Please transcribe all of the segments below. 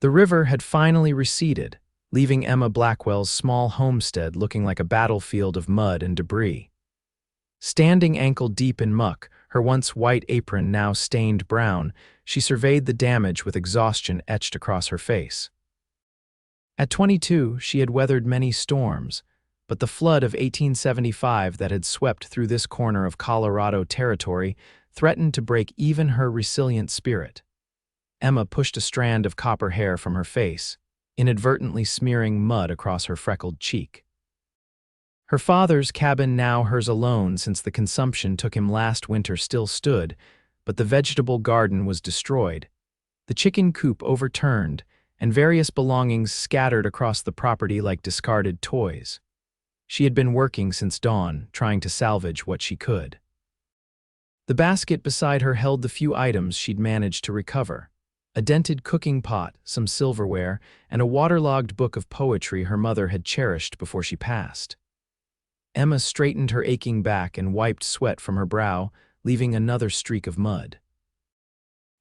The river had finally receded, leaving Emma Blackwell's small homestead looking like a battlefield of mud and debris. Standing ankle-deep in muck, her once white apron now stained brown, she surveyed the damage with exhaustion etched across her face. At 22, she had weathered many storms, but the flood of 1875 that had swept through this corner of Colorado territory threatened to break even her resilient spirit. Emma pushed a strand of copper hair from her face, inadvertently smearing mud across her freckled cheek. Her father's cabin, now hers alone since the consumption took him last winter, still stood, but the vegetable garden was destroyed, the chicken coop overturned, and various belongings scattered across the property like discarded toys. She had been working since dawn, trying to salvage what she could. The basket beside her held the few items she'd managed to recover: a dented cooking pot, some silverware, and a waterlogged book of poetry her mother had cherished before she passed. Emma straightened her aching back and wiped sweat from her brow, leaving another streak of mud.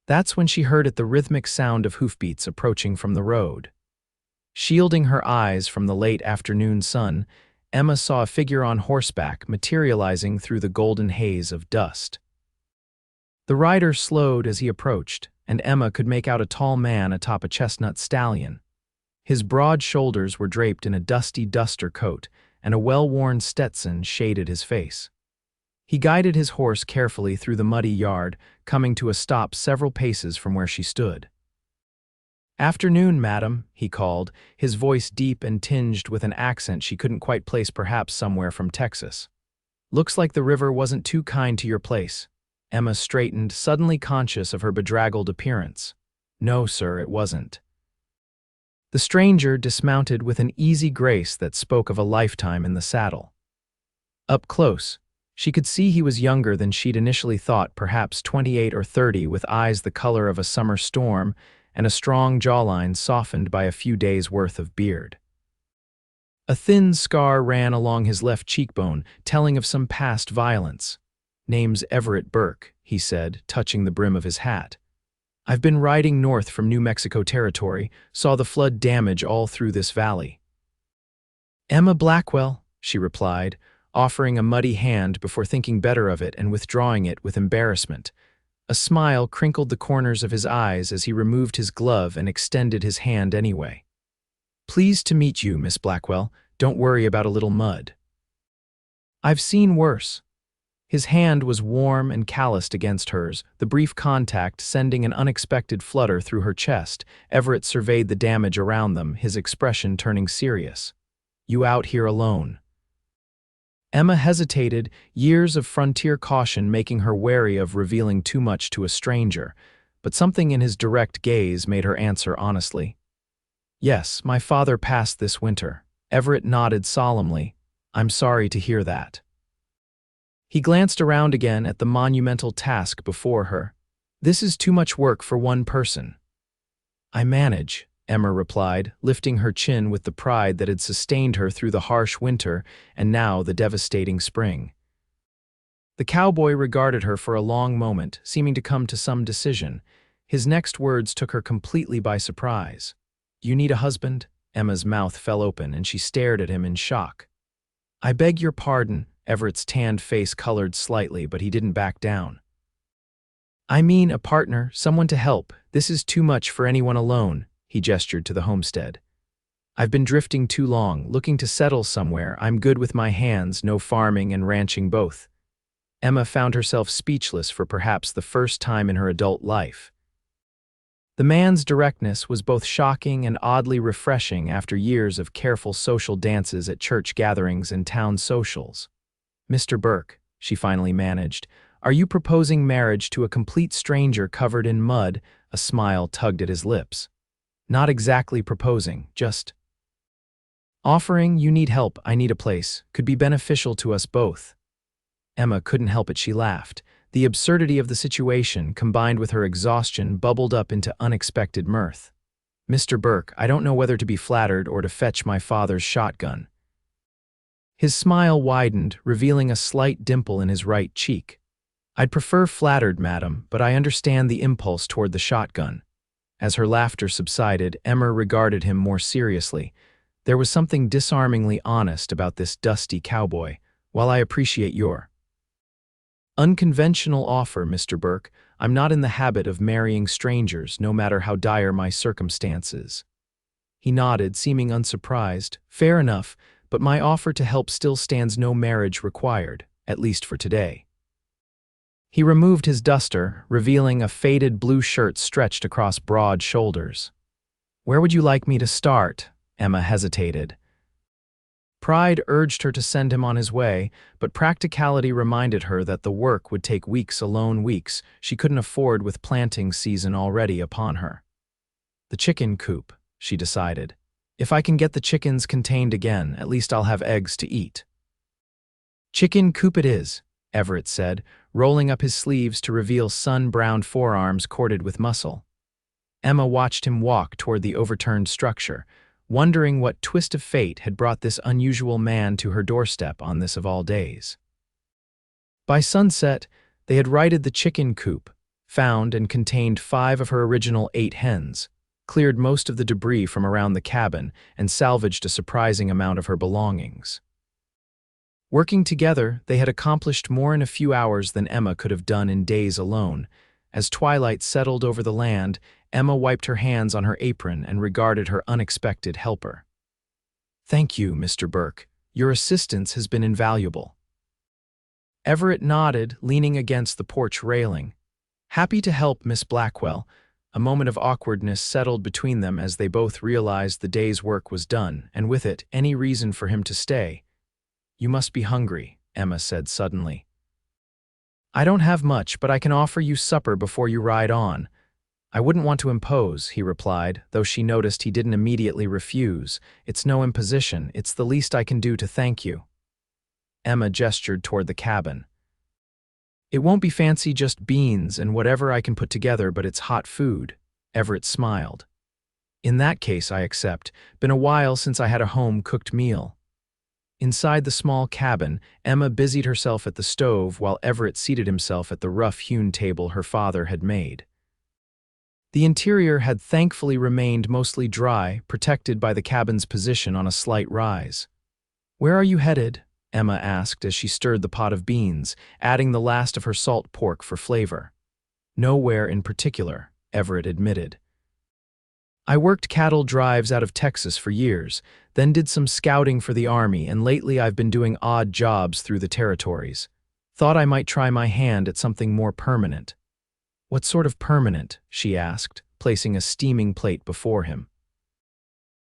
That's when she heard the rhythmic sound of hoofbeats approaching from the road. Shielding her eyes from the late afternoon sun, Emma saw a figure on horseback materializing through the golden haze of dust. The rider slowed as he approached, and Emma could make out a tall man atop a chestnut stallion. His broad shoulders were draped in a dusty duster coat, and a well-worn Stetson shaded his face. He guided his horse carefully through the muddy yard, coming to a stop several paces from where she stood. "Afternoon, madam," he called, his voice deep and tinged with an accent she couldn't quite place, perhaps somewhere from Texas. "Looks like the river wasn't too kind to your place." Emma straightened, suddenly conscious of her bedraggled appearance. "No, sir, it wasn't." The stranger dismounted with an easy grace that spoke of a lifetime in the saddle. Up close, she could see he was younger than she'd initially thought, perhaps 28 or 30, with eyes the color of a summer storm and a strong jawline softened by a few days' worth of beard. A thin scar ran along his left cheekbone, telling of some past violence. "Name's Everett Burke," he said, touching the brim of his hat. "I've been riding north from New Mexico territory, saw the flood damage all through this valley." "Emma Blackwell," she replied, offering a muddy hand before thinking better of it and withdrawing it with embarrassment. A smile crinkled the corners of his eyes as he removed his glove and extended his hand anyway. "Pleased to meet you, Miss Blackwell. Don't worry about a little mud." "I've seen worse." His hand was warm and calloused against hers, the brief contact sending an unexpected flutter through her chest. Everett surveyed the damage around them, his expression turning serious. "You out here alone?" Emma hesitated, years of frontier caution making her wary of revealing too much to a stranger, but something in his direct gaze made her answer honestly. "Yes, my father passed this winter." Everett nodded solemnly. "I'm sorry to hear that." He glanced around again at the monumental task before her. "This is too much work for one person." "I manage," Emma replied, lifting her chin with the pride that had sustained her through the harsh winter and now the devastating spring. The cowboy regarded her for a long moment, seeming to come to some decision. His next words took her completely by surprise. "You need a husband?" Emma's mouth fell open and she stared at him in shock. "I beg your pardon." Everett's tanned face colored slightly, but he didn't back down. "I mean a partner, someone to help. This is too much for anyone alone." He gestured to the homestead. "I've been drifting too long, looking to settle somewhere. I'm good with my hands, no farming and ranching both." Emma found herself speechless for perhaps the first time in her adult life. The man's directness was both shocking and oddly refreshing after years of careful social dances at church gatherings and town socials. "Mr. Burke," she finally managed, "are you proposing marriage to a complete stranger covered in mud?" A smile tugged at his lips. "Not exactly proposing, just offering. You need help, I need a place. Could be beneficial to us both." Emma couldn't help it, she laughed. The absurdity of the situation, combined with her exhaustion, bubbled up into unexpected mirth. "Mr. Burke, I don't know whether to be flattered or to fetch my father's shotgun." His smile widened, revealing a slight dimple in his right cheek. "I'd prefer flattered, madam, but I understand the impulse toward the shotgun." As her laughter subsided, Emma regarded him more seriously. There was something disarmingly honest about this dusty cowboy. While I appreciate your unconventional offer, Mr. Burke, I'm not in the habit of marrying strangers, no matter how dire my circumstances. He nodded, seeming unsurprised. Fair enough, but my offer to help still stands. No marriage required, at least for today. He removed his duster, revealing a faded blue shirt stretched across broad shoulders. Where would you like me to start? Emma hesitated. Pride urged her to send him on his way, but practicality reminded her that the work would take weeks alone, weeks she couldn't afford with planting season already upon her. The chicken coop, she decided. If I can get the chickens contained again, at least I'll have eggs to eat. Chicken coop it is, Everett said, rolling up his sleeves to reveal sun-browned forearms corded with muscle. Emma watched him walk toward the overturned structure, wondering what twist of fate had brought this unusual man to her doorstep on this of all days. By sunset, they had righted the chicken coop, found and contained 5 of her original 8 hens, cleared most of the debris from around the cabin, and salvaged a surprising amount of her belongings. Working together, they had accomplished more in a few hours than Emma could have done in days alone. As twilight settled over the land, Emma wiped her hands on her apron and regarded her unexpected helper. Thank you, Mr. Burke. Your assistance has been invaluable. Everett nodded, leaning against the porch railing. Happy to help, Miss Blackwell. A moment of awkwardness settled between them as they both realized the day's work was done, and with it, any reason for him to stay. You must be hungry, Emma said suddenly. I don't have much, but I can offer you supper before you ride on. I wouldn't want to impose, he replied, though she noticed he didn't immediately refuse. It's no imposition, it's the least I can do to thank you. Emma gestured toward the cabin. It won't be fancy, just beans and whatever I can put together, but it's hot food. Everett smiled. In that case, I accept. Been a while since I had a home-cooked meal. Inside the small cabin, Emma busied herself at the stove while Everett seated himself at the rough-hewn table her father had made. The interior had thankfully remained mostly dry, protected by the cabin's position on a slight rise. Where are you headed? Emma asked as she stirred the pot of beans, adding the last of her salt pork for flavor. Nowhere in particular, Everett admitted. I worked cattle drives out of Texas for years, then did some scouting for the Army, and lately I've been doing odd jobs through the territories. Thought I might try my hand at something more permanent. What sort of permanent? She asked, placing a steaming plate before him.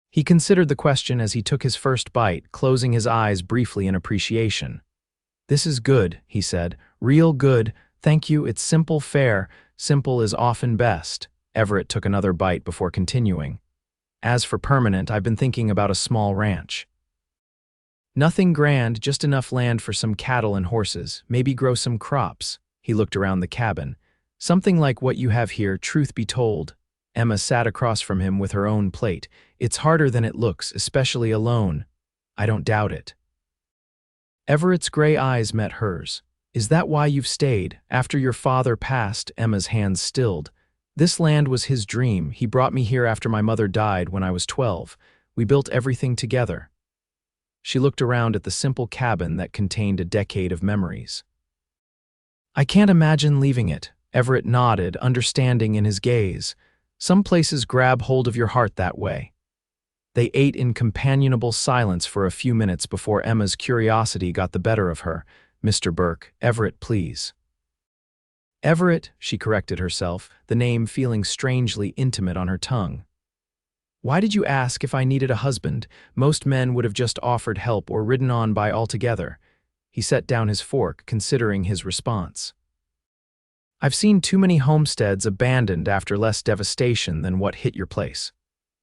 He considered the question as he took his first bite, closing his eyes briefly in appreciation. This is good, he said. Real good. Thank you. It's simple fare. Simple is often best. Everett took another bite before continuing. As for permanent, I've been thinking about a small ranch. Nothing grand, just enough land for some cattle and horses, maybe grow some crops. He looked around the cabin. Something like what you have here, truth be told. Emma sat across from him with her own plate. It's harder than it looks, especially alone. I don't doubt it. Everett's gray eyes met hers. Is that why you've stayed? After your father passed, Emma's hands stilled. This land was his dream. He brought me here after my mother died when I was 12. We built everything together. She looked around at the simple cabin that contained a decade of memories. I can't imagine leaving it. Everett nodded, understanding in his gaze. Some places grab hold of your heart that way. They ate in companionable silence for a few minutes before Emma's curiosity got the better of her. Mr. Burke, Everett, please. Everett, she corrected herself, the name feeling strangely intimate on her tongue. Why did you ask if I needed a husband? Most men would have just offered help or ridden on by altogether. He set down his fork, considering his response. I've seen too many homesteads abandoned after less devastation than what hit your place.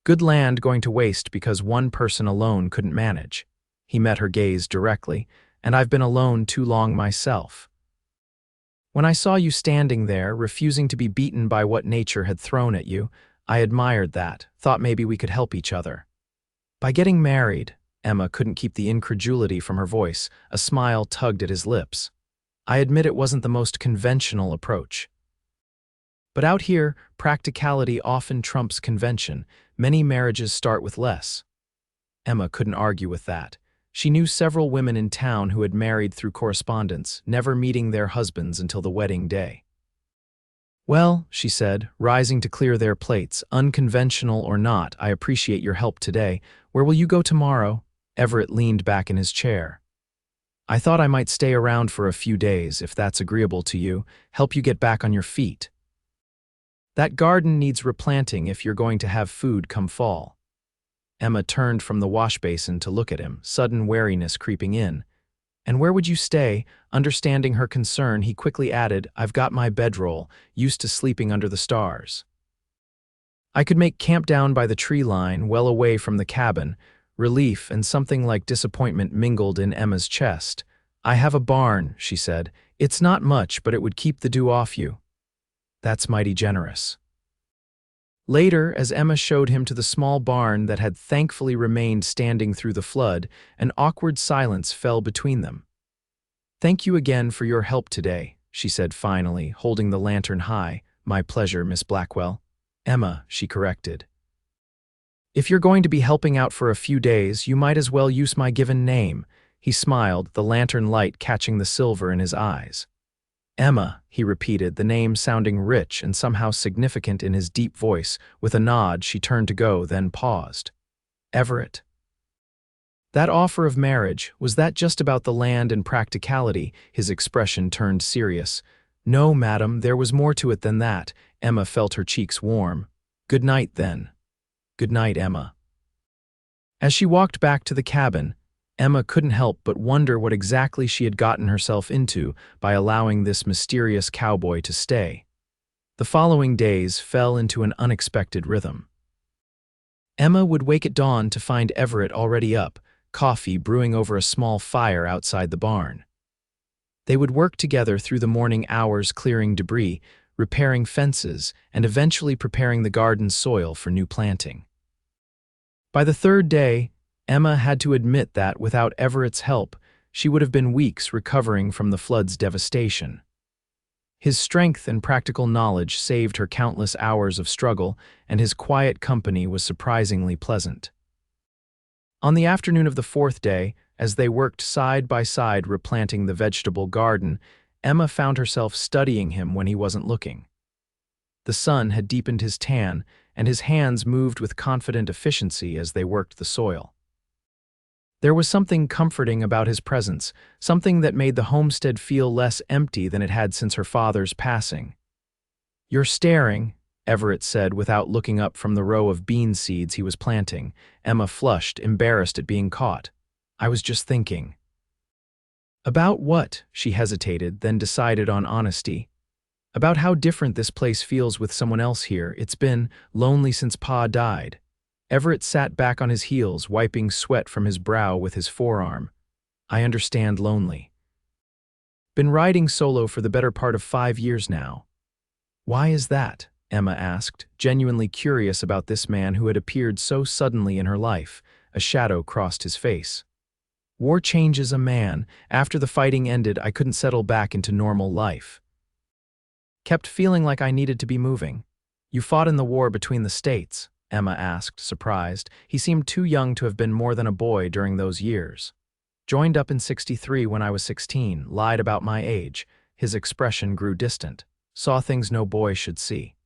Good land going to waste because one person alone couldn't manage. He met her gaze directly, and I've been alone too long myself. When I saw you standing there, refusing to be beaten by what nature had thrown at you, I admired that, thought maybe we could help each other. By getting married, Emma couldn't keep the incredulity from her voice, a smile tugged at his lips. I admit it wasn't the most conventional approach. But out here, practicality often trumps convention. Many marriages start with less. Emma couldn't argue with that. She knew several women in town who had married through correspondence, never meeting their husbands until the wedding day. "Well," she said, rising to clear their plates, "unconventional or not, I appreciate your help today. Where will you go tomorrow?" Everett leaned back in his chair. "I thought I might stay around for a few days, if that's agreeable to you, help you get back on your feet. That garden needs replanting if you're going to have food come fall." Emma turned from the wash basin to look at him, sudden wariness creeping in. "And where would you stay?" Understanding her concern, he quickly added, "I've got my bedroll, used to sleeping under the stars. I could make camp down by the tree line, well away from the cabin." Relief and something like disappointment mingled in Emma's chest. "I have a barn," she said. "It's not much, but it would keep the dew off you." "That's mighty generous." Later, as Emma showed him to the small barn that had thankfully remained standing through the flood, an awkward silence fell between them. "Thank you again for your help today," she said finally, holding the lantern high. "My pleasure, Miss Blackwell." "Emma," she corrected. "If you're going to be helping out for a few days, you might as well use my given name." He smiled, the lantern light catching the silver in his eyes. "Emma," he repeated, the name sounding rich and somehow significant in his deep voice. With a nod, she turned to go, then paused. "Everett." "That offer of marriage, was that just about the land and practicality?" His expression turned serious. "No, madam, there was more to it than that." Emma felt her cheeks warm. "Good night, then." "Good night, Emma." As she walked back to the cabin, Emma couldn't help but wonder what exactly she had gotten herself into by allowing this mysterious cowboy to stay. The following days fell into an unexpected rhythm. Emma would wake at dawn to find Everett already up, coffee brewing over a small fire outside the barn. They would work together through the morning hours, clearing debris, repairing fences, and eventually preparing the garden soil for new planting. By the third day, Emma had to admit that, without Everett's help, she would have been weeks recovering from the flood's devastation. His strength and practical knowledge saved her countless hours of struggle, and his quiet company was surprisingly pleasant. On the afternoon of the fourth day, as they worked side by side replanting the vegetable garden, Emma found herself studying him when he wasn't looking. The sun had deepened his tan, and his hands moved with confident efficiency as they worked the soil. There was something comforting about his presence, something that made the homestead feel less empty than it had since her father's passing. "You're staring," Everett said without looking up from the row of bean seeds he was planting. Emma flushed, embarrassed at being caught. "I was just thinking." "About what?" She hesitated, then decided on honesty. "About how different this place feels with someone else here. It's been lonely since Pa died." Everett sat back on his heels, wiping sweat from his brow with his forearm. "I understand lonely. Been riding solo for the better part of 5 years now." "Why is that?" Emma asked, genuinely curious about this man who had appeared so suddenly in her life. A shadow crossed his face. "War changes a man. After the fighting ended, I couldn't settle back into normal life. Kept feeling like I needed to be moving." "You fought in the war between the states?" Emma asked, surprised. He seemed too young to have been more than a boy during those years. "Joined up in '63 when I was 16, lied about my age." His expression grew distant. "Saw things no boy should see."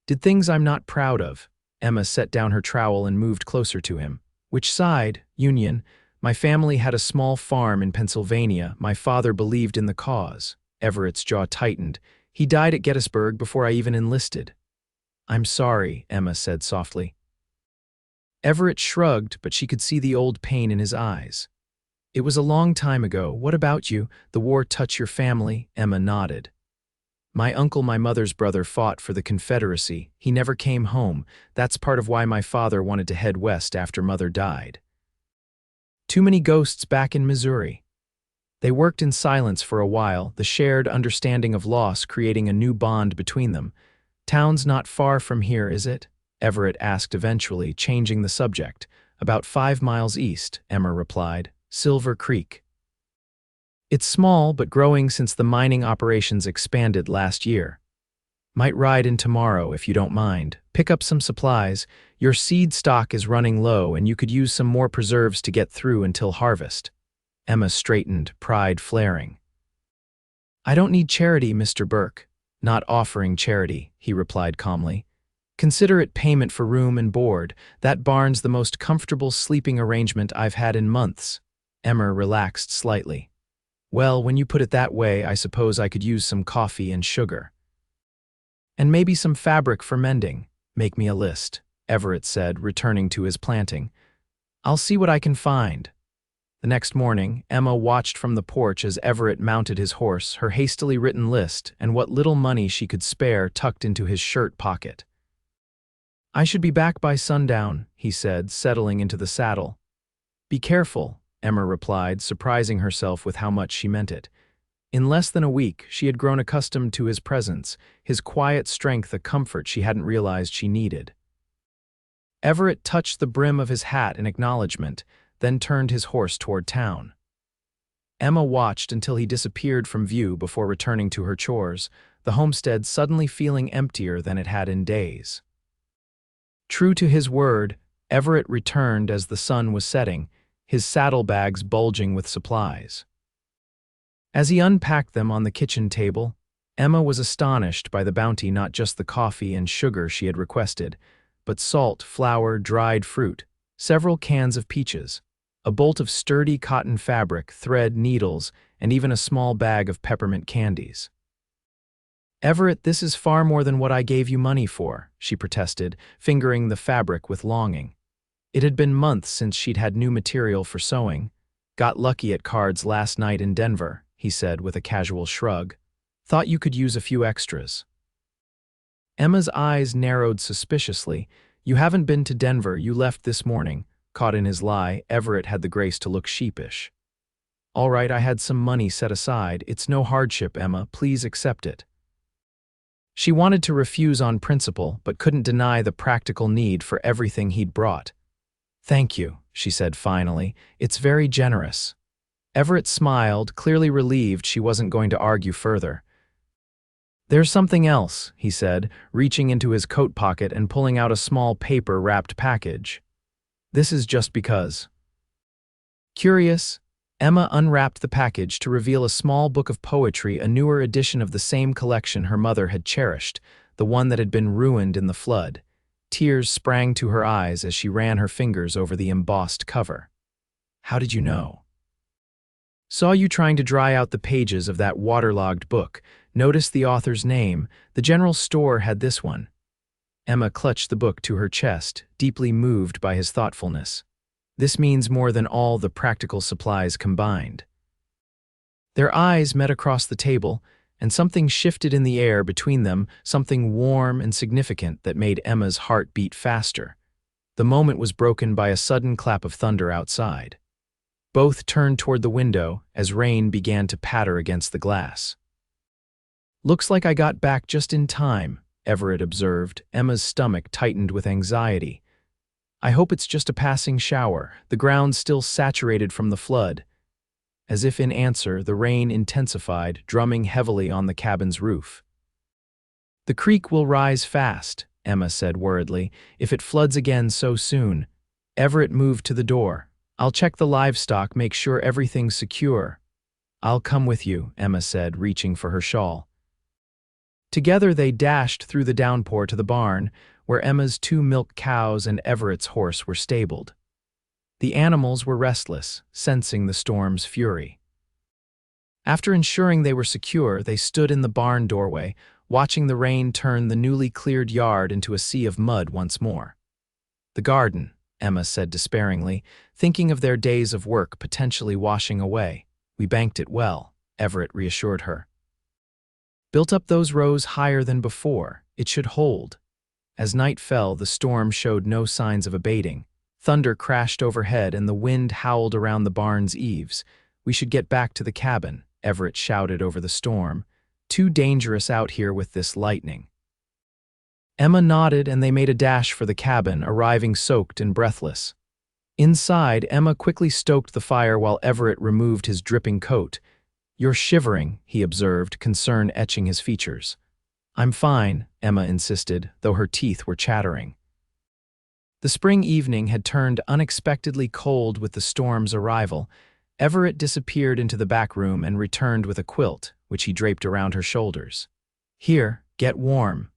"Did things I'm not proud of." Emma set down her trowel and moved closer to him. "Which side?" "Union. My family had a small farm in Pennsylvania. My father believed in the cause." Everett's jaw tightened. "He died at Gettysburg before I even enlisted." "I'm sorry," Emma said softly. Everett shrugged, but she could see the old pain in his eyes. "It was a long time ago. What about you? The war touch your family?" Emma nodded. "My uncle, my mother's brother, fought for the Confederacy. He never came home. That's part of why my father wanted to head west after Mother died. Too many ghosts back in Missouri." They worked in silence for a while, the shared understanding of loss creating a new bond between them. "Town's not far from here, is it?" Everett asked eventually, changing the subject. "About 5 miles east," Emma replied. "Silver Creek. It's small but growing since the mining operations expanded last year." Might ride in tomorrow if you don't mind. Pick up some supplies. Your seed stock is running low and you could use some more preserves to get through until harvest. Emma straightened, pride flaring. I don't need charity, Mr. Burke. Not offering charity, he replied calmly. Consider it payment for room and board. That barn's the most comfortable sleeping arrangement I've had in months. Emma relaxed slightly. Well, when you put it that way, I suppose I could use some coffee and sugar. And maybe some fabric for mending. Make me a list, Everett said, returning to his planting. I'll see what I can find. The next morning, Emma watched from the porch as Everett mounted his horse, her hastily written list and what little money she could spare tucked into his shirt pocket. I should be back by sundown, he said, settling into the saddle. Be careful, Emma replied, surprising herself with how much she meant it. In less than a week, she had grown accustomed to his presence, his quiet strength a comfort she hadn't realized she needed. Everett touched the brim of his hat in acknowledgement, then turned his horse toward town. Emma watched until he disappeared from view before returning to her chores, the homestead suddenly feeling emptier than it had in days. True to his word, Everett returned as the sun was setting, his saddlebags bulging with supplies. As he unpacked them on the kitchen table, Emma was astonished by the bounty, not just the coffee and sugar she had requested, but salt, flour, dried fruit, several cans of peaches, a bolt of sturdy cotton fabric, thread, needles, and even a small bag of peppermint candies. Everett, this is far more than what I gave you money for, she protested, fingering the fabric with longing. It had been months since she'd had new material for sewing. Got lucky at cards last night in Denver, he said with a casual shrug. Thought you could use a few extras. Emma's eyes narrowed suspiciously. You haven't been to Denver, you left this morning. Caught in his lie, Everett had the grace to look sheepish. All right, I had some money set aside. It's no hardship, Emma. Please accept it. She wanted to refuse on principle, but couldn't deny the practical need for everything he'd brought. Thank you, she said finally. It's very generous. Everett smiled, clearly relieved she wasn't going to argue further. There's something else, he said, reaching into his coat pocket and pulling out a small paper-wrapped package. This is just because. Curious, Emma unwrapped the package to reveal a small book of poetry, a newer edition of the same collection her mother had cherished, the one that had been ruined in the flood. Tears sprang to her eyes as she ran her fingers over the embossed cover. How did you know? Saw you trying to dry out the pages of that waterlogged book. Noticed the author's name. The general store had this one. Emma clutched the book to her chest, deeply moved by his thoughtfulness. This means more than all the practical supplies combined. Their eyes met across the table, and something shifted in the air between them, something warm and significant that made Emma's heart beat faster. The moment was broken by a sudden clap of thunder outside. Both turned toward the window as rain began to patter against the glass. Looks like I got back just in time, Everett observed. Emma's stomach tightened with anxiety. I hope it's just a passing shower, the ground still saturated from the flood. As if in answer, the rain intensified, drumming heavily on the cabin's roof. The creek will rise fast, Emma said worriedly, if it floods again so soon. Everett moved to the door. I'll check the livestock, make sure everything's secure. I'll come with you, Emma said, reaching for her shawl. Together they dashed through the downpour to the barn, where Emma's 2 milk cows and Everett's horse were stabled. The animals were restless, sensing the storm's fury. After ensuring they were secure, they stood in the barn doorway, watching the rain turn the newly cleared yard into a sea of mud once more. The garden, Emma said despairingly, thinking of their days of work potentially washing away. We banked it well, Everett reassured her. Built up those rows higher than before. It should hold. As night fell, the storm showed no signs of abating. Thunder crashed overhead and the wind howled around the barn's eaves. We should get back to the cabin, Everett shouted over the storm. Too dangerous out here with this lightning. Emma nodded and they made a dash for the cabin, arriving soaked and breathless. Inside, Emma quickly stoked the fire while Everett removed his dripping coat. You're shivering, he observed, concern etching his features. I'm fine, Emma insisted, though her teeth were chattering. The spring evening had turned unexpectedly cold with the storm's arrival. Everett disappeared into the back room and returned with a quilt, which he draped around her shoulders. Here, get warm.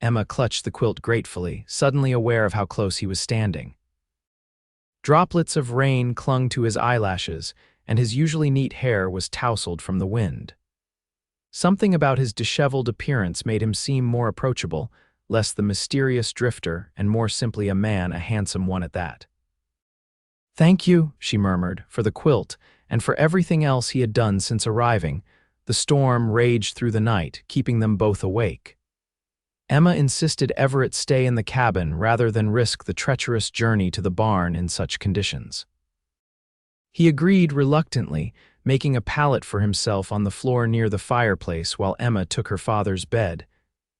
Emma clutched the quilt gratefully, suddenly aware of how close he was standing. Droplets of rain clung to his eyelashes, and his usually neat hair was tousled from the wind. Something about his disheveled appearance made him seem more approachable, less the mysterious drifter and more simply a man, a handsome one at that. "Thank you," she murmured, "for the quilt, and for everything else he had done since arriving." The storm raged through the night, keeping them both awake. Emma insisted Everett stay in the cabin rather than risk the treacherous journey to the barn in such conditions. He agreed reluctantly, making a pallet for himself on the floor near the fireplace while Emma took her father's bed.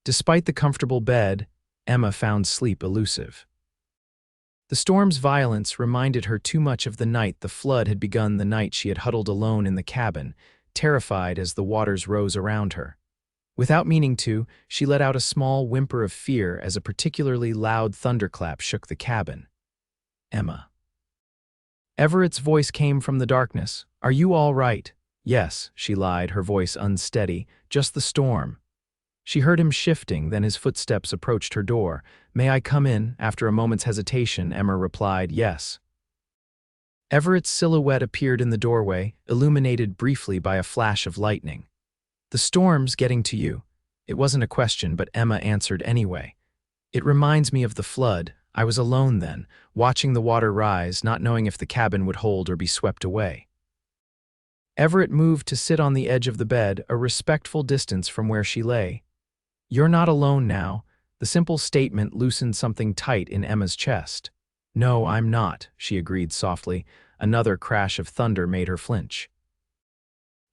Despite the comfortable bed, Emma found sleep elusive. The storm's violence reminded her too much of the night the flood had begun, the night she had huddled alone in the cabin, terrified as the waters rose around her. Without meaning to, she let out a small whimper of fear as a particularly loud thunderclap shook the cabin. "Emma." Everett's voice came from the darkness. "Are you all right?" "Yes," she lied, her voice unsteady. "Just the storm." She heard him shifting, then his footsteps approached her door. "May I come in?" After a moment's hesitation, Emma replied, "Yes." Everett's silhouette appeared in the doorway, illuminated briefly by a flash of lightning. "The storm's getting to you." It wasn't a question, but Emma answered anyway. "It reminds me of the flood. I was alone then, watching the water rise, not knowing if the cabin would hold or be swept away." Everett moved to sit on the edge of the bed, a respectful distance from where she lay. "You're not alone now." The simple statement loosened something tight in Emma's chest. "No, I'm not," she agreed softly. Another crash of thunder made her flinch.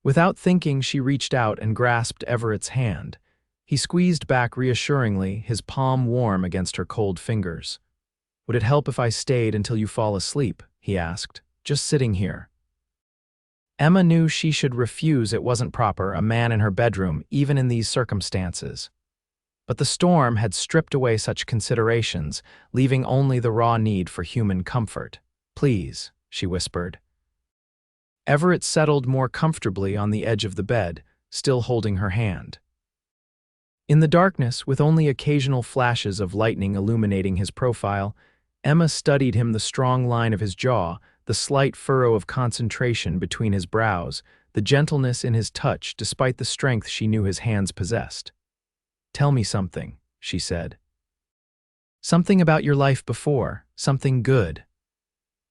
Without thinking, she reached out and grasped Everett's hand. He squeezed back reassuringly, his palm warm against her cold fingers. "Would it help if I stayed until you fall asleep?" he asked. "Just sitting here." Emma knew she should refuse. It wasn't proper, a man in her bedroom, even in these circumstances. But the storm had stripped away such considerations, leaving only the raw need for human comfort. "Please," she whispered. Everett settled more comfortably on the edge of the bed, still holding her hand. In the darkness, with only occasional flashes of lightning illuminating his profile, Emma studied him, the strong line of his jaw, the slight furrow of concentration between his brows, the gentleness in his touch despite the strength she knew his hands possessed. "Tell me something," she said. "Something about your life before, something good."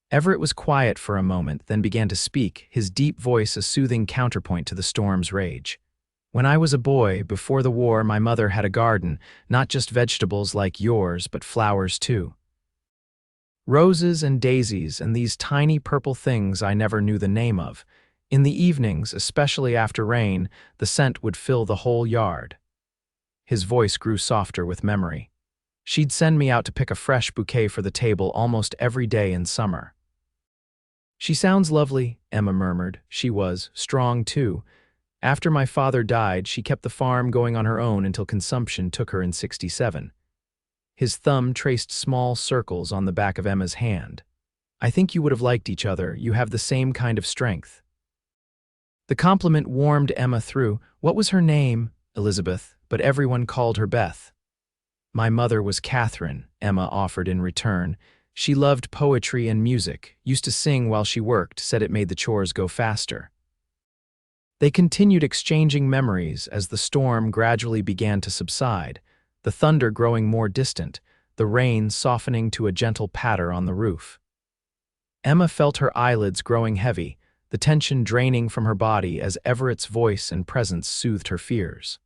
Everett was quiet for a moment, then began to speak, his deep voice a soothing counterpoint to the storm's rage. "When I was a boy, before the war, my mother had a garden, not just vegetables like yours, but flowers too. Roses and daisies and these tiny purple things I never knew the name of. In the evenings, especially after rain, the scent would fill the whole yard." His voice grew softer with memory. "She'd send me out to pick a fresh bouquet for the table almost every day in summer." "She sounds lovely," Emma murmured. She was strong too. "After my father died, she kept the farm going on her own until consumption took her in '67. His thumb traced small circles on the back of Emma's hand. "I think you would have liked each other. You have the same kind of strength." The compliment warmed Emma through. What was her name? Elizabeth, but everyone called her Beth. "My mother was Catherine," Emma offered in return. "She loved poetry and music, used to sing while she worked, said it made the chores go faster." They continued exchanging memories as the storm gradually began to subside, the thunder growing more distant, the rain softening to a gentle patter on the roof. Emma felt her eyelids growing heavy, the tension draining from her body as Everett's voice and presence soothed her fears.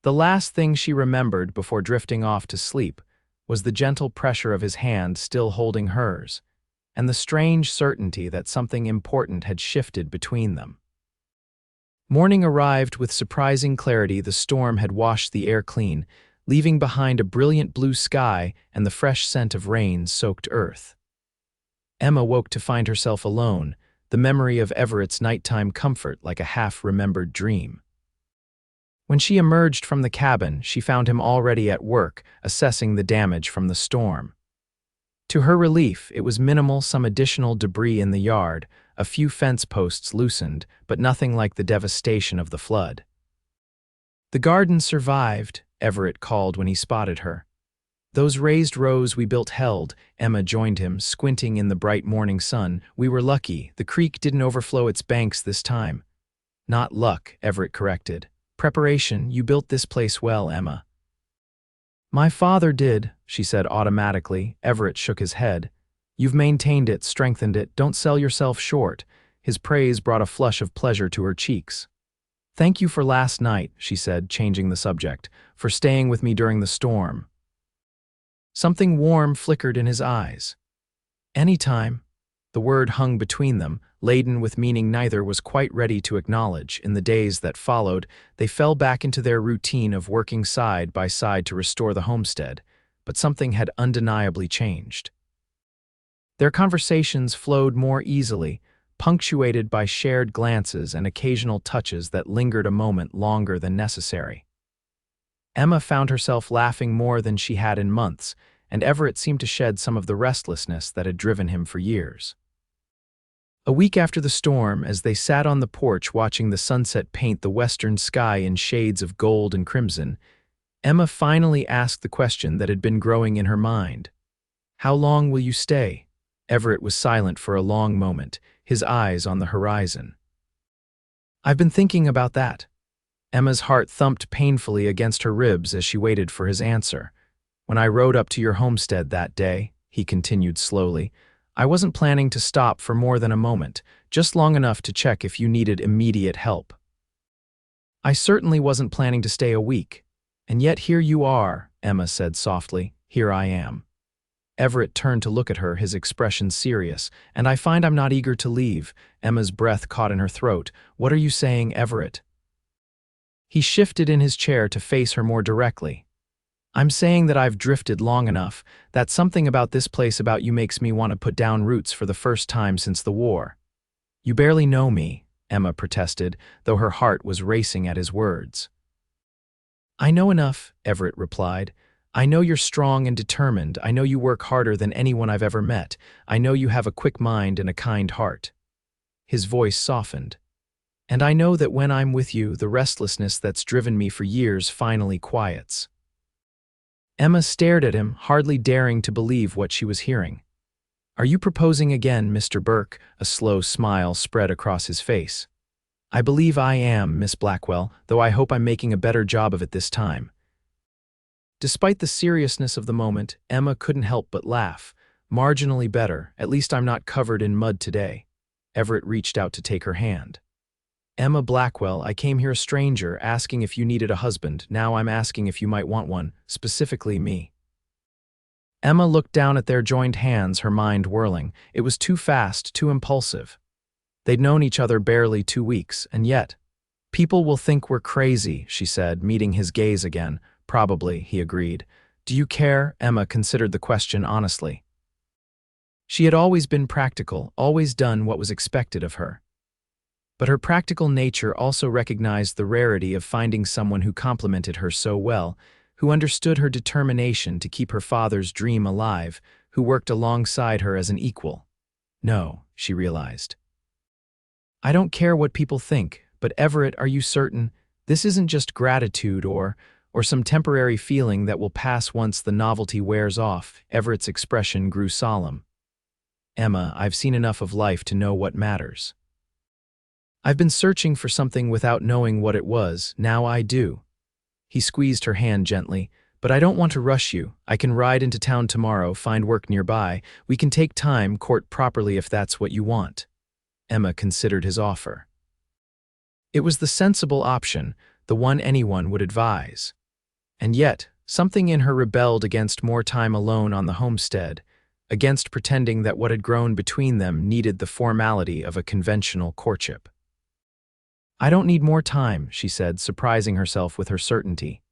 The last thing she remembered before drifting off to sleep was the gentle pressure of his hand still holding hers, and the strange certainty that something important had shifted between them. Morning arrived with surprising clarity. The storm had washed the air clean, leaving behind a brilliant blue sky and the fresh scent of rain-soaked earth. Emma woke to find herself alone, the memory of Everett's nighttime comfort like a half-remembered dream. When she emerged from the cabin, she found him already at work, assessing the damage from the storm. To her relief, it was minimal, some additional debris in the yard, a few fence posts loosened, but nothing like the devastation of the flood. "The garden survived," Everett called when he spotted her. "Those raised rows we built held," Emma joined him, squinting in the bright morning sun. "We were lucky. The creek didn't overflow its banks this time." "Not luck," Everett corrected. "Preparation. You built this place well, Emma." "My father did," she said automatically. Everett shook his head. "You've maintained it, strengthened it. Don't sell yourself short." His praise brought a flush of pleasure to her cheeks. "Thank you for last night," she said, changing the subject, "for staying with me during the storm." Something warm flickered in his eyes. "Anytime." The word hung between them, laden with meaning neither was quite ready to acknowledge. In the days that followed, they fell back into their routine of working side by side to restore the homestead, but something had undeniably changed. Their conversations flowed more easily, punctuated by shared glances and occasional touches that lingered a moment longer than necessary. Emma found herself laughing more than she had in months, and Everett seemed to shed some of the restlessness that had driven him for years. A week after the storm, as they sat on the porch watching the sunset paint the western sky in shades of gold and crimson, Emma finally asked the question that had been growing in her mind. "How long will you stay?" Everett was silent for a long moment, his eyes on the horizon. "I've been thinking about that." Emma's heart thumped painfully against her ribs as she waited for his answer. "When I rode up to your homestead that day," he continued slowly, "I wasn't planning to stop for more than a moment, just long enough to check if you needed immediate help. I certainly wasn't planning to stay a week. And yet here you are," Emma said softly. "Here I am." Everett turned to look at her, his expression serious. "And I find I'm not eager to leave." Emma's breath caught in her throat. "What are you saying, Everett?" He shifted in his chair to face her more directly. "I'm saying that I've drifted long enough, that something about this place about you makes me want to put down roots for the first time since the war." "You barely know me," Emma protested, though her heart was racing at his words. "I know enough," Everett replied. "I know you're strong and determined. I know you work harder than anyone I've ever met. I know you have a quick mind and a kind heart." His voice softened. "And I know that when I'm with you, the restlessness that's driven me for years finally quiets." Emma stared at him, hardly daring to believe what she was hearing. "Are you proposing again, Mr. Burke?" A slow smile spread across his face. "I believe I am, Miss Blackwell, though I hope I'm making a better job of it this time." Despite the seriousness of the moment, Emma couldn't help but laugh. "Marginally better, at least I'm not covered in mud today." Everett reached out to take her hand. "Emma Blackwell, I came here a stranger, asking if you needed a husband. Now I'm asking if you might want one, specifically me." Emma looked down at their joined hands, her mind whirling. It was too fast, too impulsive. They'd known each other barely 2 weeks, and yet, "People will think we're crazy," she said, meeting his gaze again. "Probably," he agreed. "Do you care?" Emma considered the question honestly. She had always been practical, always done what was expected of her. But her practical nature also recognized the rarity of finding someone who complemented her so well, who understood her determination to keep her father's dream alive, who worked alongside her as an equal. "No," she realized. "I don't care what people think, but Everett, are you certain? This isn't just gratitude or some temporary feeling that will pass once the novelty wears off." Everett's expression grew solemn. "Emma, I've seen enough of life to know what matters. I've been searching for something without knowing what it was. Now I do." He squeezed her hand gently. "But I don't want to rush you. I can ride into town tomorrow, find work nearby. We can take time, court properly if that's what you want." Emma considered his offer. It was the sensible option, the one anyone would advise. And yet, something in her rebelled against more time alone on the homestead, against pretending that what had grown between them needed the formality of a conventional courtship. "I don't need more time," she said, surprising herself with her certainty.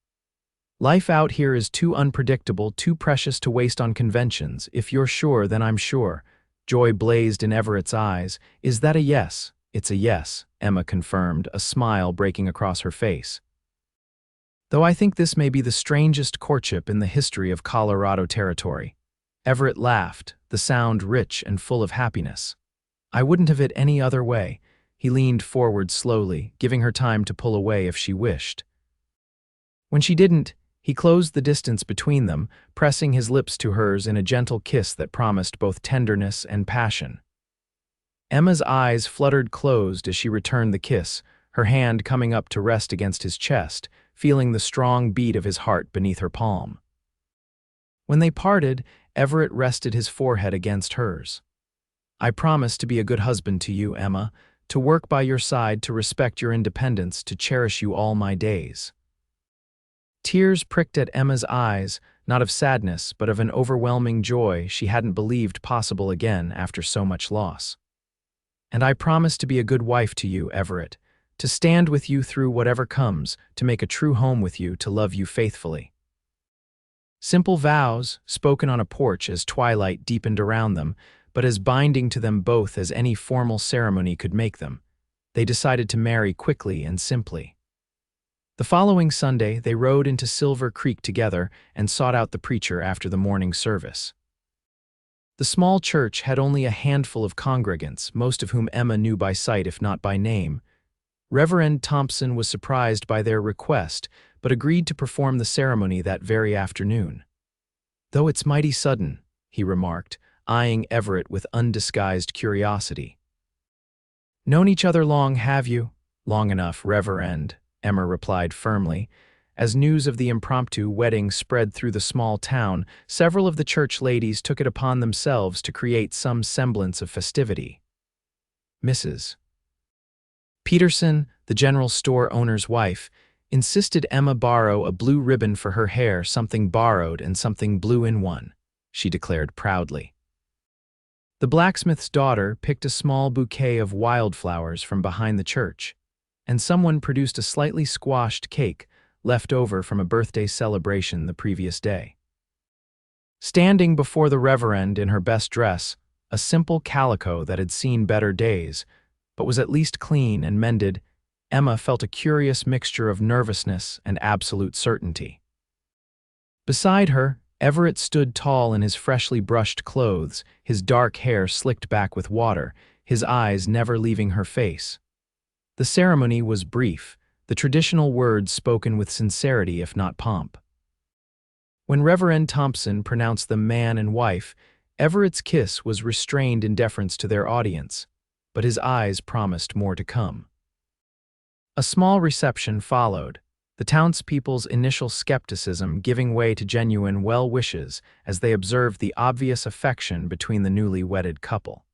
"Life out here is too unpredictable, too precious to waste on conventions. If you're sure, then I'm sure." Joy blazed in Everett's eyes. "Is that a yes?" "It's a yes," Emma confirmed, a smile breaking across her face. Though I think this may be the strangest courtship in the history of Colorado Territory." Everett laughed, the sound rich and full of happiness. "I wouldn't have it any other way." He leaned forward slowly, giving her time to pull away if she wished. When she didn't, he closed the distance between them, pressing his lips to hers in a gentle kiss that promised both tenderness and passion. Emma's eyes fluttered closed as she returned the kiss, her hand coming up to rest against his chest, feeling the strong beat of his heart beneath her palm. When they parted, Everett rested his forehead against hers. "I promise to be a good husband to you, Emma, to work by your side, to respect your independence, to cherish you all my days." Tears pricked at Emma's eyes, not of sadness, but of an overwhelming joy she hadn't believed possible again after so much loss. "And I promise to be a good wife to you, Everett, to stand with you through whatever comes, to make a true home with you, to love you faithfully." Simple vows, spoken on a porch as twilight deepened around them, but as binding to them both as any formal ceremony could make them. They decided to marry quickly and simply. The following Sunday, they rode into Silver Creek together and sought out the preacher after the morning service. The small church had only a handful of congregants, most of whom Emma knew by sight if not by name. Reverend Thompson was surprised by their request, but agreed to perform the ceremony that very afternoon. "Though it's mighty sudden," he remarked, eyeing Everett with undisguised curiosity. "Known each other long, have you?" "Long enough, Reverend," Emma replied firmly. As news of the impromptu wedding spread through the small town, several of the church ladies took it upon themselves to create some semblance of festivity. Mrs. Peterson, the general store owner's wife, insisted Emma borrow a blue ribbon for her hair, something borrowed and something blue in one, she declared proudly. The blacksmith's daughter picked a small bouquet of wildflowers from behind the church, and someone produced a slightly squashed cake left over from a birthday celebration the previous day. Standing before the Reverend in her best dress, a simple calico that had seen better days, but was at least clean and mended, Emma felt a curious mixture of nervousness and absolute certainty. Beside her, Everett stood tall in his freshly brushed clothes, his dark hair slicked back with water, his eyes never leaving her face. The ceremony was brief, the traditional words spoken with sincerity if not pomp. When Reverend Thompson pronounced them man and wife, Everett's kiss was restrained in deference to their audience, but his eyes promised more to come. A small reception followed, the townspeople's initial skepticism giving way to genuine well wishes as they observed the obvious affection between the newly wedded couple.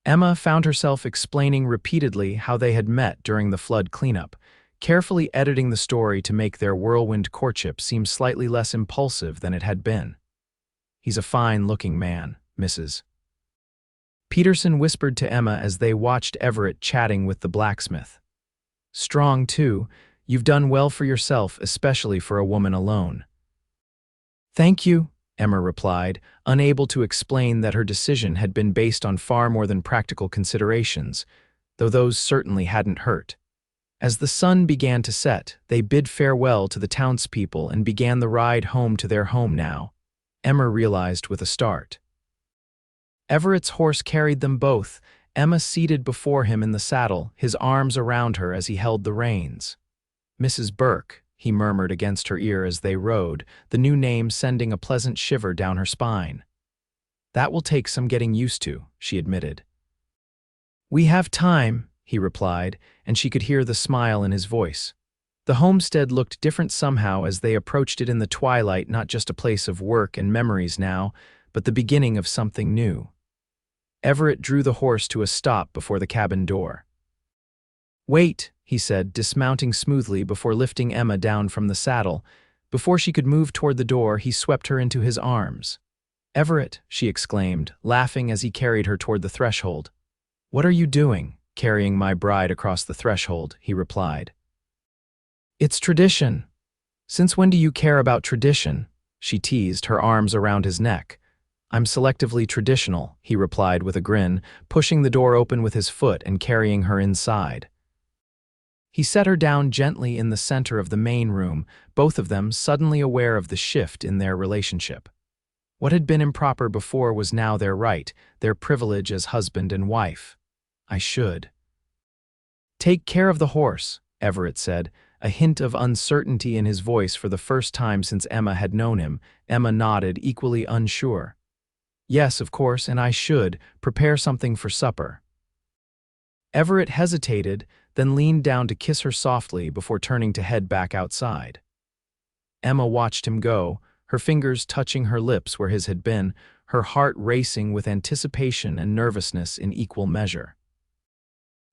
Emma found herself explaining repeatedly how they had met during the flood cleanup, carefully editing the story to make their whirlwind courtship seem slightly less impulsive than it had been. "He's a fine-looking man, Mrs. Peterson whispered to Emma as they watched Everett chatting with the blacksmith. "Strong, too. You've done well for yourself, especially for a woman alone." "Thank you," Emma replied, unable to explain that her decision had been based on far more than practical considerations, though those certainly hadn't hurt. As the sun began to set, they bid farewell to the townspeople and began the ride home to their home now, Emma realized with a start. Everett's horse carried them both, Emma seated before him in the saddle, his arms around her as he held the reins. "Mrs. Burke," he murmured against her ear as they rode, the new name sending a pleasant shiver down her spine. "That will take some getting used to," she admitted. "We have time," he replied, and she could hear the smile in his voice. The homestead looked different somehow as they approached it in the twilight, not just a place of work and memories now, but the beginning of something new. Everett drew the horse to a stop before the cabin door. "Wait," he said, dismounting smoothly before lifting Emma down from the saddle. Before she could move toward the door, he swept her into his arms. "Everett," she exclaimed, laughing as he carried her toward the threshold. "What are you doing, carrying my bride across the threshold?" he replied. "It's tradition." "Since when do you care about tradition?" she teased, her arms around his neck. "I'm selectively traditional," he replied with a grin, pushing the door open with his foot and carrying her inside. He set her down gently in the center of the main room, both of them suddenly aware of the shift in their relationship. What had been improper before was now their right, their privilege as husband and wife. I should. Take care of the horse, Everett said, a hint of uncertainty in his voice for the first time since Emma had known him. Emma nodded, equally unsure. Yes, of course, and I should prepare something for supper. Everett hesitated, then leaned down to kiss her softly before turning to head back outside. Emma watched him go, her fingers touching her lips where his had been, her heart racing with anticipation and nervousness in equal measure.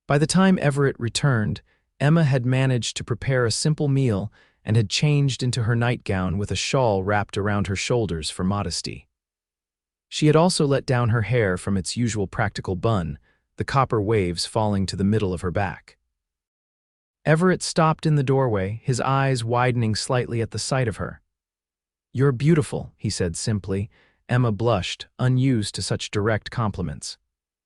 By the time Everett returned, Emma had managed to prepare a simple meal and had changed into her nightgown with a shawl wrapped around her shoulders for modesty. She had also let down her hair from its usual practical bun, the copper waves falling to the middle of her back. Everett stopped in the doorway, his eyes widening slightly at the sight of her. "You're beautiful," he said simply. Emma blushed, unused to such direct compliments.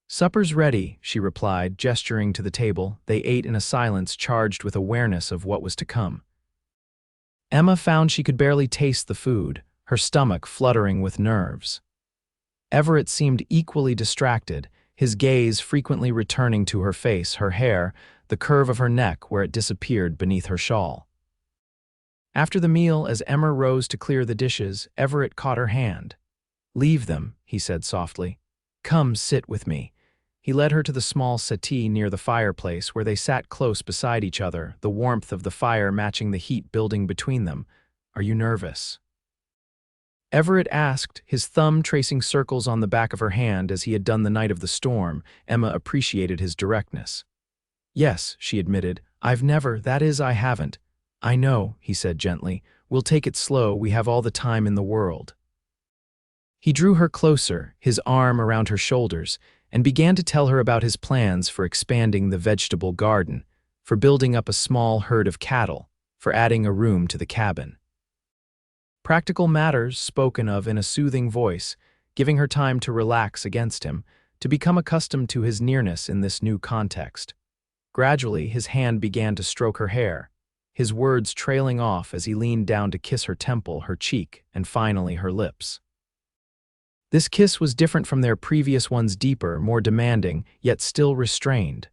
"Supper's ready," she replied, gesturing to the table. They ate in a silence charged with awareness of what was to come. Emma found she could barely taste the food, her stomach fluttering with nerves. Everett seemed equally distracted, his gaze frequently returning to her face, her hair, the curve of her neck where it disappeared beneath her shawl. After the meal, as Emma rose to clear the dishes, Everett caught her hand. "Leave them," he said softly. "Come sit with me." He led her to the small settee near the fireplace where they sat close beside each other, the warmth of the fire matching the heat building between them. "Are you nervous?" Everett asked, his thumb tracing circles on the back of her hand as he had done the night of the storm. Emma appreciated his directness. "Yes," she admitted. That is, I haven't." "I know," he said gently. "We'll take it slow, we have all the time in the world." He drew her closer, his arm around her shoulders, and began to tell her about his plans for expanding the vegetable garden, for building up a small herd of cattle, for adding a room to the cabin. Practical matters spoken of in a soothing voice, giving her time to relax against him, to become accustomed to his nearness in this new context. Gradually, his hand began to stroke her hair, his words trailing off as he leaned down to kiss her temple, her cheek, and finally her lips. This kiss was different from their previous ones, deeper, more demanding, yet still restrained.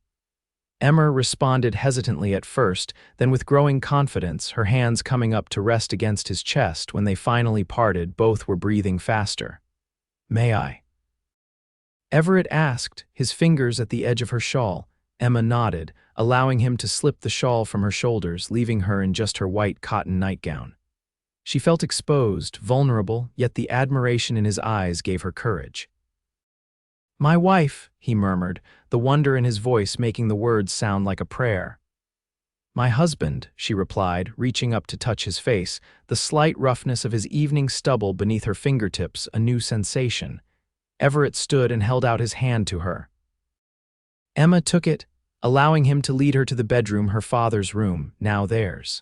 Emma responded hesitantly at first, then with growing confidence, her hands coming up to rest against his chest. When they finally parted, both were breathing faster. "May I?" Everett asked, his fingers at the edge of her shawl. Emma nodded, allowing him to slip the shawl from her shoulders, leaving her in just her white cotton nightgown. She felt exposed, vulnerable, yet the admiration in his eyes gave her courage. "My wife," he murmured, the wonder in his voice making the words sound like a prayer. "My husband," she replied, reaching up to touch his face, the slight roughness of his evening stubble beneath her fingertips a new sensation. Everett stood and held out his hand to her. Emma took it, allowing him to lead her to the bedroom, her father's room, now theirs.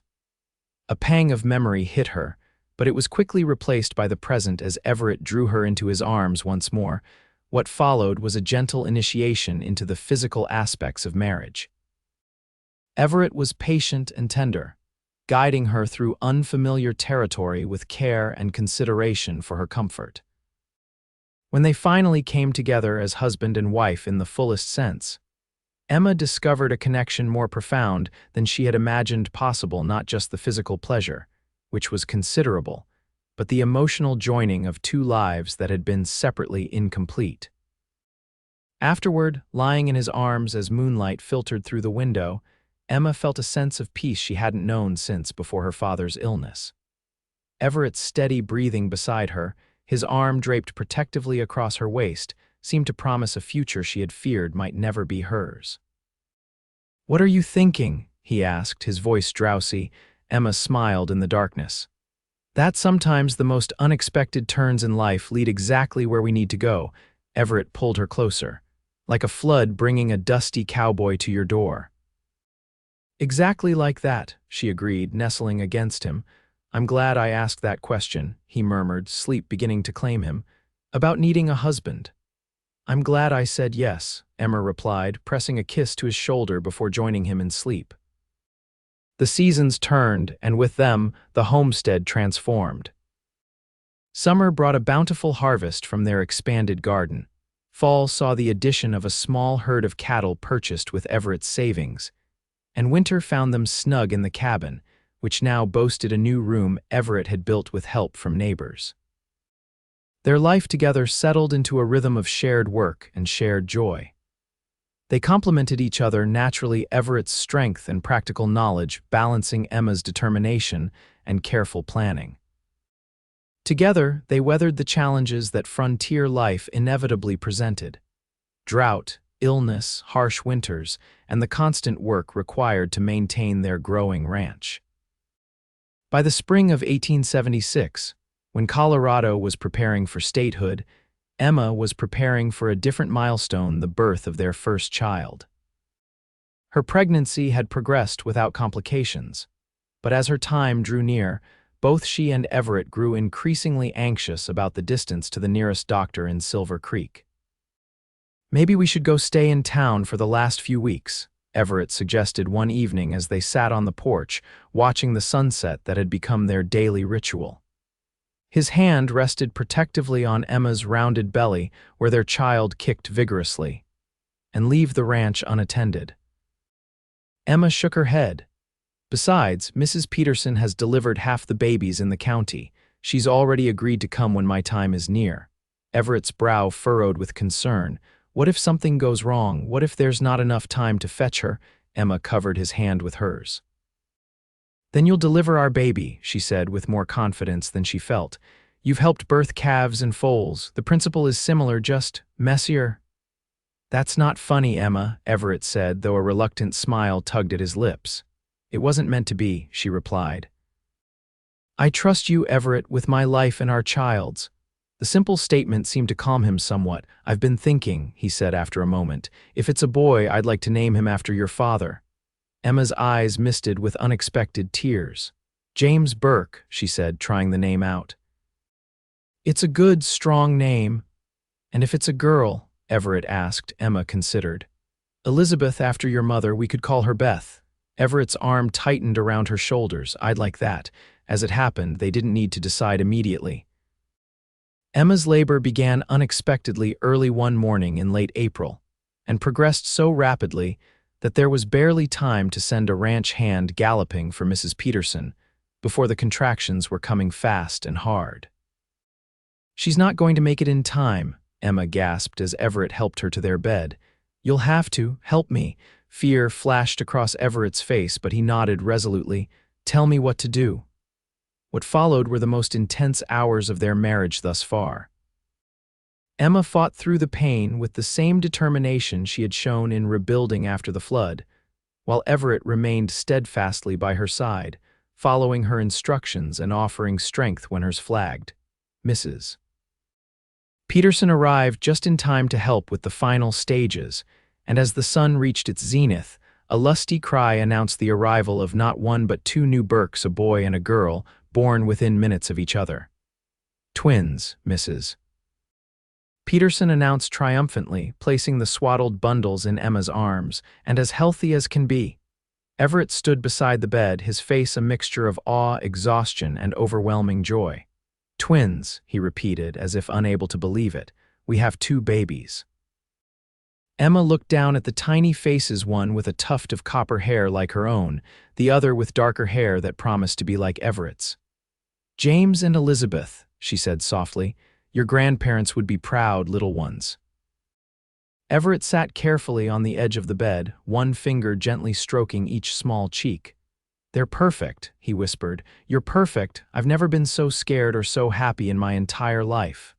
A pang of memory hit her, but it was quickly replaced by the present as Everett drew her into his arms once more. What followed was a gentle initiation into the physical aspects of marriage. Everett was patient and tender, guiding her through unfamiliar territory with care and consideration for her comfort. When they finally came together as husband and wife in the fullest sense, Emma discovered a connection more profound than she had imagined possible, not just the physical pleasure, which was considerable, but the emotional joining of two lives that had been separately incomplete. Afterward, lying in his arms as moonlight filtered through the window, Emma felt a sense of peace she hadn't known since before her father's illness. Everett's steady breathing beside her, his arm draped protectively across her waist, seemed to promise a future she had feared might never be hers. "What are you thinking?" he asked, his voice drowsy. Emma smiled in the darkness. "That sometimes the most unexpected turns in life lead exactly where we need to go." Everett pulled her closer. "Like a flood bringing a dusty cowboy to your door." "Exactly like that," she agreed, nestling against him. "I'm glad I asked that question," he murmured, sleep beginning to claim him. "About needing a husband." "I'm glad I said yes," Emma replied, pressing a kiss to his shoulder before joining him in sleep. The seasons turned, and with them, the homestead transformed. Summer brought a bountiful harvest from their expanded garden. Fall saw the addition of a small herd of cattle purchased with Everett's savings, and winter found them snug in the cabin, which now boasted a new room Everett had built with help from neighbors. Their life together settled into a rhythm of shared work and shared joy. They complemented each other naturally, Everett's strength and practical knowledge balancing Emma's determination and careful planning. Together, they weathered the challenges that frontier life inevitably presented: drought, illness, harsh winters, and the constant work required to maintain their growing ranch. By the spring of 1876, when Colorado was preparing for statehood, Emma was preparing for a different milestone, the birth of their first child. Her pregnancy had progressed without complications, but as her time drew near, both she and Everett grew increasingly anxious about the distance to the nearest doctor in Silver Creek. "Maybe we should go stay in town for the last few weeks," Everett suggested one evening as they sat on the porch, watching the sunset that had become their daily ritual. His hand rested protectively on Emma's rounded belly where their child kicked vigorously. "And leave the ranch unattended." Emma shook her head. "Besides, Mrs. Peterson has delivered half the babies in the county. She's already agreed to come when my time is near." Everett's brow furrowed with concern. "What if something goes wrong? What if there's not enough time to fetch her?" Emma covered his hand with hers. "Then you'll deliver our baby," she said with more confidence than she felt. "You've helped birth calves and foals. The principle is similar, just messier." "That's not funny, Emma," Everett said, though a reluctant smile tugged at his lips. "It wasn't meant to be," she replied. "I trust you, Everett, with my life and our child's." The simple statement seemed to calm him somewhat. "I've been thinking," he said after a moment, "if it's a boy, I'd like to name him after your father." Emma's eyes misted with unexpected tears. "James Burke," she said, trying the name out. "It's a good, strong name." "And if it's a girl?" Everett asked. Emma considered. "Elizabeth, after your mother, we could call her Beth." Everett's arm tightened around her shoulders. "I'd like that." As it happened, they didn't need to decide immediately. Emma's labor began unexpectedly early one morning in late April, and progressed so rapidly that there was barely time to send a ranch hand galloping for Mrs. Peterson before the contractions were coming fast and hard. "She's not going to make it in time," Emma gasped as Everett helped her to their bed. "You'll have to help me." Fear flashed across Everett's face, but he nodded resolutely. "Tell me what to do." What followed were the most intense hours of their marriage thus far. Emma fought through the pain with the same determination she had shown in rebuilding after the flood, while Everett remained steadfastly by her side, following her instructions and offering strength when hers flagged. Mrs. Peterson arrived just in time to help with the final stages, and as the sun reached its zenith, a lusty cry announced the arrival of not one but two new Burkes, a boy and a girl, born within minutes of each other. "Twins, Mrs. Peterson announced triumphantly, placing the swaddled bundles in Emma's arms, "and as healthy as can be." Everett stood beside the bed, his face a mixture of awe, exhaustion, and overwhelming joy. "Twins," he repeated, as if unable to believe it. "We have two babies." Emma looked down at the tiny faces, one with a tuft of copper hair like her own, the other with darker hair that promised to be like Everett's. "James and Elizabeth," she said softly. "Your grandparents would be proud little ones." Everett sat carefully on the edge of the bed, one finger gently stroking each small cheek. "They're perfect," he whispered. "You're perfect. I've never been so scared or so happy in my entire life."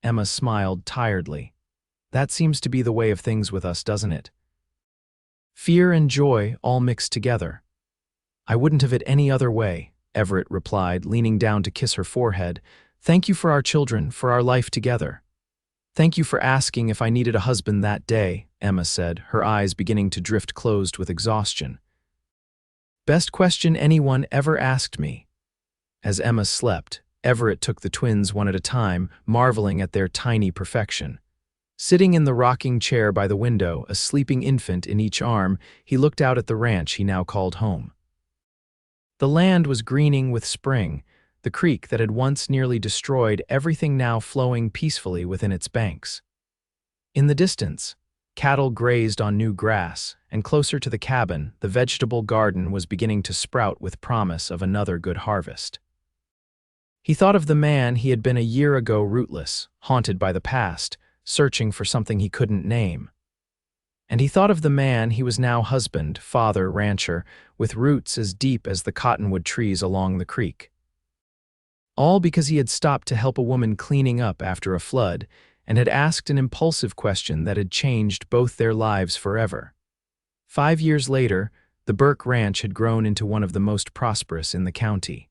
Emma smiled tiredly. "That seems to be the way of things with us, doesn't it? Fear and joy all mixed together." "I wouldn't have it any other way," Everett replied, leaning down to kiss her forehead. "Thank you for our children, for our life together." "Thank you for asking if I needed a husband that day," Emma said, her eyes beginning to drift closed with exhaustion. "Best question anyone ever asked me." As Emma slept, Everett took the twins one at a time, marveling at their tiny perfection. Sitting in the rocking chair by the window, a sleeping infant in each arm, he looked out at the ranch he now called home. The land was greening with spring, the creek that had once nearly destroyed everything now flowing peacefully within its banks. In the distance, cattle grazed on new grass, and closer to the cabin, the vegetable garden was beginning to sprout with promise of another good harvest. He thought of the man he had been a year ago, rootless, haunted by the past, searching for something he couldn't name. And he thought of the man he was now, husband, father, rancher, with roots as deep as the cottonwood trees along the creek. All because he had stopped to help a woman cleaning up after a flood and had asked an impulsive question that had changed both their lives forever. 5 years later, the Burke Ranch had grown into one of the most prosperous in the county.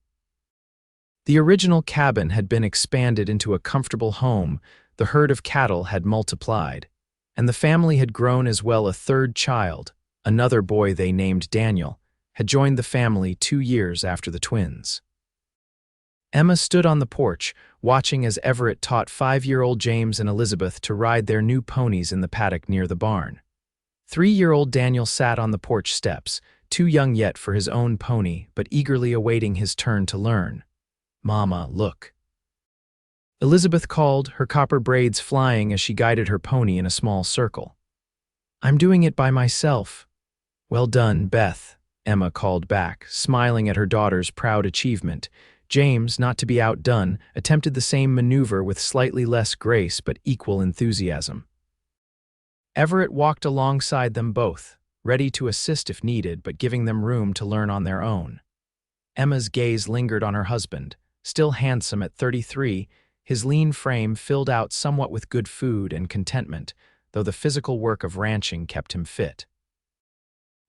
The original cabin had been expanded into a comfortable home, the herd of cattle had multiplied, and the family had grown as well. A third child, another boy they named Daniel, had joined the family 2 years after the twins. Emma stood on the porch, watching as Everett taught 5-year-old James and Elizabeth to ride their new ponies in the paddock near the barn. 3-year-old Daniel sat on the porch steps, too young yet for his own pony, but eagerly awaiting his turn to learn. "Mama, look." Elizabeth called, her copper braids flying as she guided her pony in a small circle. "I'm doing it by myself." "Well done, Beth," Emma called back, smiling at her daughter's proud achievement. James, not to be outdone, attempted the same maneuver with slightly less grace but equal enthusiasm. Everett walked alongside them both, ready to assist if needed but giving them room to learn on their own. Emma's gaze lingered on her husband, still handsome at 33, his lean frame filled out somewhat with good food and contentment, though the physical work of ranching kept him fit.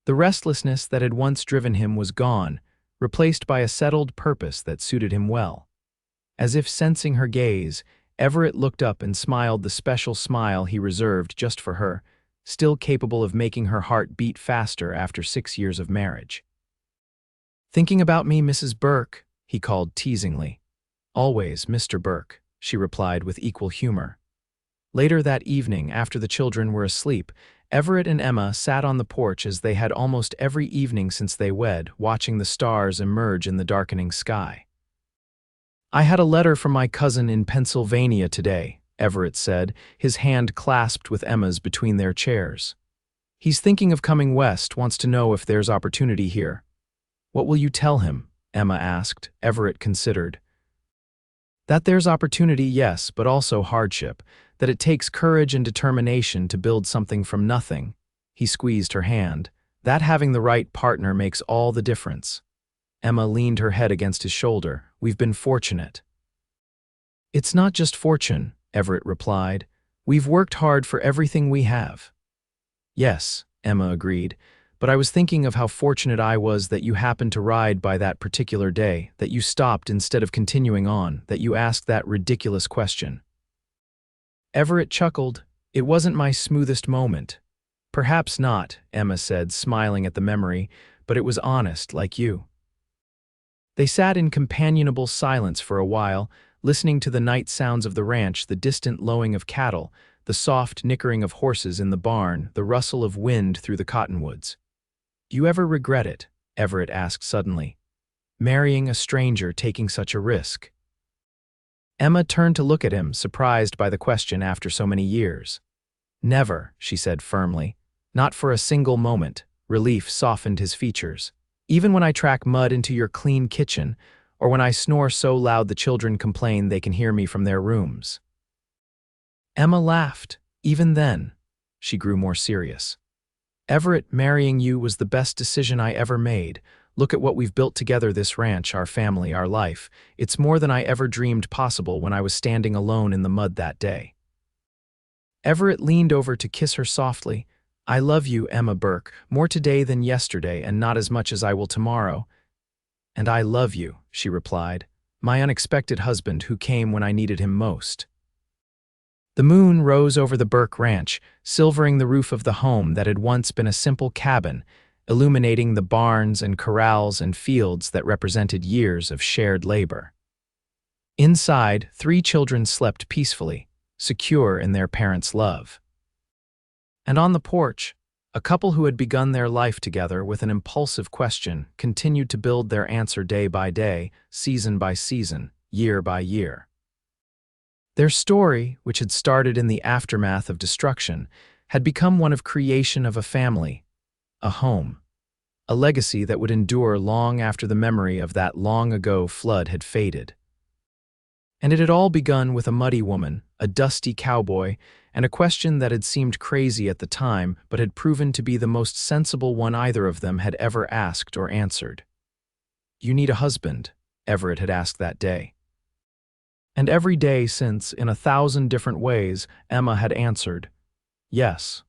The restlessness that had once driven him was gone, replaced by a settled purpose that suited him well. As if sensing her gaze, Everett looked up and smiled the special smile he reserved just for her, still capable of making her heart beat faster after 6 years of marriage. "Thinking about me, Mrs. Burke?" he called teasingly. "Always, Mr. Burke," she replied with equal humor. Later that evening, after the children were asleep, Everett and Emma sat on the porch as they had almost every evening since they wed, watching the stars emerge in the darkening sky. "I had a letter from my cousin in Pennsylvania today," Everett said, his hand clasped with Emma's between their chairs. "He's thinking of coming west, wants to know if there's opportunity here." "What will you tell him?" Emma asked. Everett considered. "That there's opportunity, yes, but also hardship. That it takes courage and determination to build something from nothing." He squeezed her hand. "That having the right partner makes all the difference." Emma leaned her head against his shoulder. "We've been fortunate." "It's not just fortune," Everett replied. "We've worked hard for everything we have." "Yes," Emma agreed, "but I was thinking of how fortunate I was that you happened to ride by that particular day, that you stopped instead of continuing on, that you asked that ridiculous question." Everett chuckled. "It wasn't my smoothest moment." "Perhaps not," Emma said, smiling at the memory, "but it was honest, like you." They sat in companionable silence for a while, listening to the night sounds of the ranch, the distant lowing of cattle, the soft nickering of horses in the barn, the rustle of wind through the cottonwoods. "Do you ever regret it?" Everett asked suddenly. "Marrying a stranger, taking such a risk?" Emma turned to look at him, surprised by the question after so many years. "Never," she said firmly. "Not for a single moment." Relief softened his features. "Even when I track mud into your clean kitchen, or when I snore so loud the children complain they can hear me from their rooms." Emma laughed. "Even then." She grew more serious. "Everett, marrying you was the best decision I ever made. Look at what we've built together, this ranch, our family, our life. It's more than I ever dreamed possible when I was standing alone in the mud that day." Everett leaned over to kiss her softly. "I love you, Emma Burke, more today than yesterday and not as much as I will tomorrow." "And I love you," she replied, "my unexpected husband who came when I needed him most." The moon rose over the Burke Ranch, silvering the roof of the home that had once been a simple cabin, illuminating the barns and corrals and fields that represented years of shared labor. Inside, 3 children slept peacefully, secure in their parents' love. And on the porch, A couple who had begun their life together with an impulsive question continued to build their answer day by day, season by season, year by year. Their story, which had started in the aftermath of destruction, had become one of creation of a family, a home, a legacy that would endure long after the memory of that long-ago flood had faded. And it had all begun with a muddy woman, a dusty cowboy, and a question that had seemed crazy at the time but had proven to be the most sensible one either of them had ever asked or answered. "You need a husband," Everett had asked that day. And every day since, in 1,000 different ways, Emma had answered, "Yes."